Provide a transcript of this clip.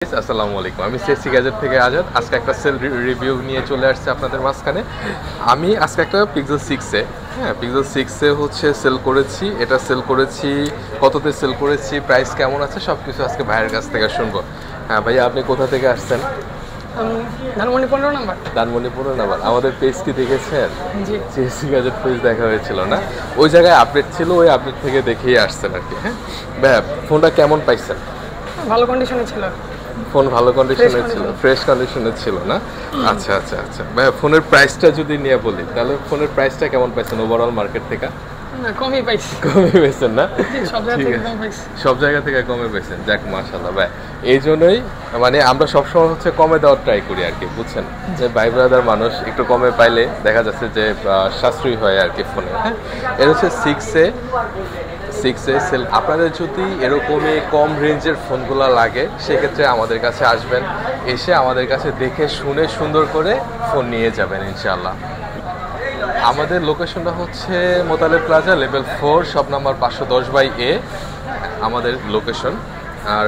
আসসালামু আলাইকুম, আমি সিএসসি গ্যাজেট থেকে আজাদ। আজকে একটা সেল রিভিউ নিয়ে চলে আসছে আপনাদের মাঝখানে। আমি আজকে একটা পিক্সেল 6 পিক্সেল 6 হচ্ছে সেল করেছি। এটা সেল করেছি, কততে সেল করেছি, প্রাইস কেমন আছে, সব কিছু আজকে ভাইয়ের কাছ থেকে শুনবো। হ্যাঁ ভাইয়া, আপনি কোথা থেকে আসছেন? ধানমন্ডি 15 নম্বর। ধানমন্ডি 15 নম্বর। আমাদের পেজ কি দেখেছেন? জি। সিএসসি গ্যাজেট পেজ দেখা হয়েছিল না? ওই জায়গায় আপডেট ছিল, ওই আপডেট থেকে দেখেই আসছেন আর কি। হ্যাঁ ভাইয়া, ফোনটা কেমন পাইছেন? ভালো কন্ডিশনে ছিল। ফোন ভালো কন্ডিশনে ছিল, ফ্রেশ কন্ডিশনে ছিল না? আচ্ছা আচ্ছা আচ্ছা ভাইয়া, ফোনের প্রাইসটা যদি নিয়ে বলি তাহলে ফোনের প্রাইসটা কেমন পাইছেন ওভারঅল মার্কেট থেকে? না, কমই পাইছি। কমে পেয়েছেন না? সব জায়গা থেকে কম পাইছি। সব জায়গা থেকে কমে পেয়েছেন, যাক মাশাআল্লাহ ভাই। এই জন্যই মানে আমরা সবসময় হচ্ছে কমে দেওয়ার ট্রাই করি আর কি, বুঝছেন? যে ভাই ব্রাদার মানুষ একটু কমে পাইলে দেখা যাচ্ছে যে সাশ্রয়ী হয় আর কি ফোনে। হ্যাঁ, এটা হচ্ছে 6A সেল। আপনাদের যদি এরকমই কম রেঞ্জের ফোনগুলো লাগে সেক্ষেত্রে আমাদের কাছে আসবেন, এসে আমাদের কাছে দেখে শুনে সুন্দর করে ফোন নিয়ে যাবেন ইনশাআল্লাহ। আমাদের লোকেশনটা হচ্ছে Motaleb plaza level 4 shop number 510/A আমাদের লোকেশন।